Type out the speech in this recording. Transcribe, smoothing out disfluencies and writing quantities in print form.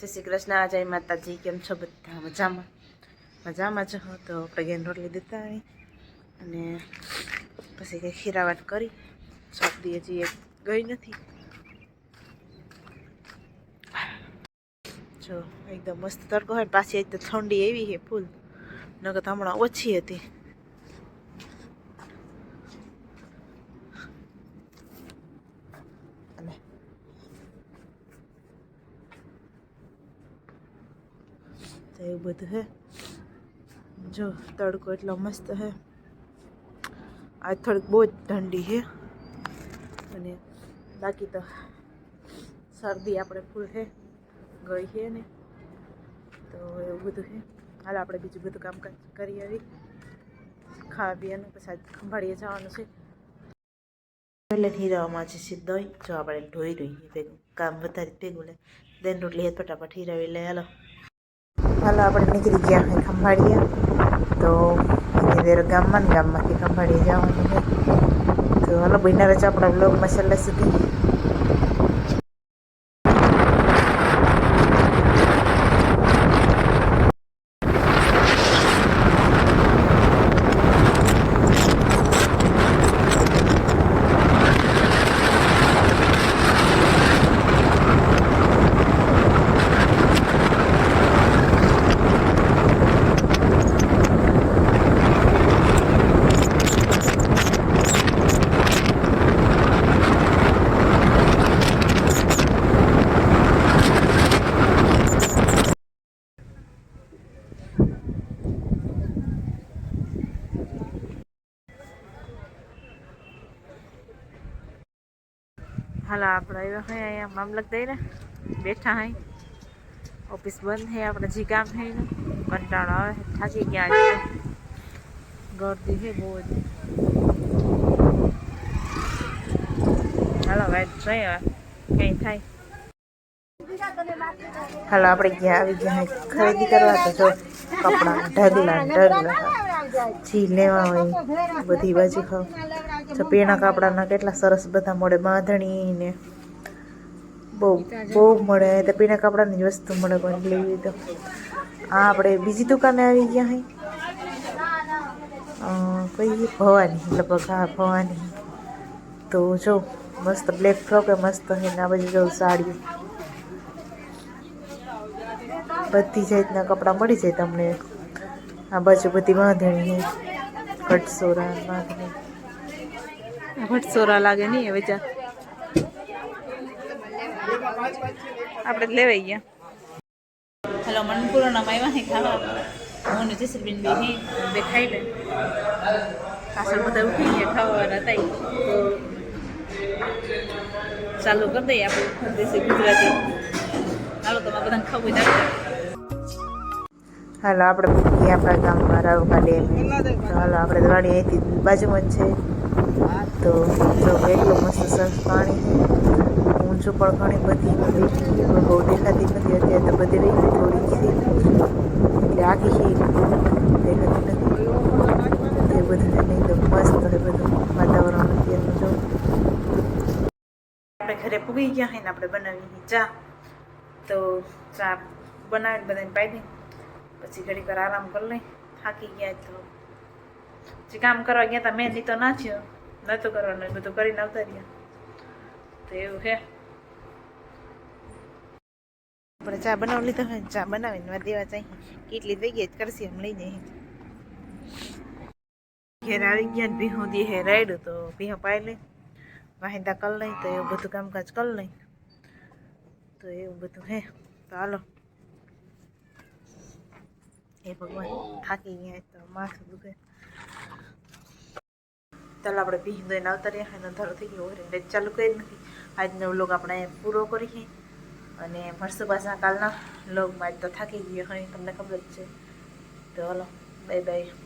જય શ્રી કૃષ્ણ, જય માતાજી. કેમ છો બધા? મજામાં મજામાં છો? તો આપણે ગેન રોટલી દેતા આવી અને પછી કંઈ ખીરાવાટ કરી. શરદી હજી એક ગઈ નથી. જો એકદમ મસ્ત તડકો હોય, પાછી એકદમ ઠંડી એવી છે ફૂલ, નકર તો હમણાં ઓછી હતી. તો એવું બધું હે. જો તડકો એટલો મસ્ત હે. આ થોડીક બહુ જ ઠંડી છે અને બાકી તો શરદી આપણે ફૂલ છે ગઈ છે ને, તો એવું બધું છે. હાલ આપણે બીજું બધું કામકાજ કરી આવી, ખાવા પીવાનું, પછી ખંભાળીએ જવાનું છે. એટલે હીરાવામાં છે દહીં, જો આપણે ઢોઈ રહીએ ભેગું કામ વધારે ભેગું લે દહીં રોટલી ફટાફટ હીરાવી લે. હાલો આપણે નીકળી ગયા હોય ખંભાળીએ, તો ગામમાં ને ગામમાંથી ખંભાળીએ જવાનું છે. તો હાલો બહેના રજા આપણા બ્લોગમાં છેલ્લે સુધી. હાલો આપણે આવ્યા હોય અહીંયા મામલતદાર બેઠા હોય, ઓફિસ બંધ છે. આપણે જે કામ છે ને કંટાળો આવે, થાકી ગયા છે, ગરદી છે બહુ જ. હાલો વાઈટ જોઈએ કંઈ થાય. હાલો આપણે ગયા આવી ગયા ખરીદી કરવા. તો જો કપડાં ઢગલા જી લેવા હોય બધી બાજુ ખાવ. તો પીણા કપડાના કેટલા સરસ બધા મળે, બાંધણી ને બહુ બહુ મળે. તો પીણા કપડાની જ વસ્તુ મળે કોઈ લેવી તો. આ આપણે બીજી દુકાને આવી ગયા હઈ, કઈ ભવાની લગભગ, હા ભવાની. તો જો મસ્ત બ્લેક ફ્રોક મસ્ત છે ને આ બાજુ જો સાડીઓ, બધી જાતના કપડાં મળી જાય તમને. આ બાજુ બધી બાંધણી છે, કટસોરા બાંધણી, ભટસોરા લાગે નહીં હવે ચા આપણે લેવાઈ ગયા. હેલો મનપુરાના આવ્યા હે ખાવા. હું ને જસરબેન બે ખાઈ લે. પાછળ બધા ઉઠી ગયા ખાવાના હતા, તો ચાલુ કરી દઈએ આપણે દેશી ગુજરાતી. હાલો તમારે બધાને ખાવું હોય. હાલો આપણે પૂછીએ આપણા ગામમાં રાવકા ડેમ. તો હાલો આપણે વાડી અહીંથી બાજુમાં જ છે. તો જો એટલું મસ્ત સરસ પાણી છે. ઊંચું પણ ઘણી બધી બહુ દેખાતી નથી અત્યારે, તો બધી રહી થોડીક છે એટલે આખી છે દેખાતી નથી. એ બધું એકદમ મસ્ત છે બધું વાતાવરણ અત્યારનું. જો આપણે ઘરે પૂગી ગયા હોય ને આપણે બનાવી ચા. તો ચા બનાવીને બધાને પાઈ દઈ, પછી ઘડીક વાર આરામ કરી લઈ. થાકી ગયા તો જે કામ કરવા ગયા હતા મેં તો ના થયો, નહોતું કરવાનું, બધું કરીને આવતા રહ્યા. તો એવું છે. આપણે ચા બનાવી લીધા હોય, ચા બનાવીને દેવા ચાહીએ. કેટલી થઈ ગઈ કરશી એમ લઈ જઈએ. ઘેર આવી ગયા ને ભીહું દે હે રાયડું, તો ભીહું પાઈ લઈ, વાહિંદા કરી લઈ. તો એવું બધું કામકાજ કરી લઈ. તો એવું બધું હે. તો હાલો એ ભગવાન થાકી ગયા તો માથું દુખે. ચાલો આપણે ભીહ દઈને આવતા રહ્યા. એનો ધરો થઈ ગયો હોય ચાલુ કરી નથી. આજનો વ્લોગ આપણે પૂરો કરીએ અને મળશું પાછા કાલના વ્લોગમાં. તો થાકી ગયો હોય તમને ખબર જ છે. તો હાલો બાય બાય.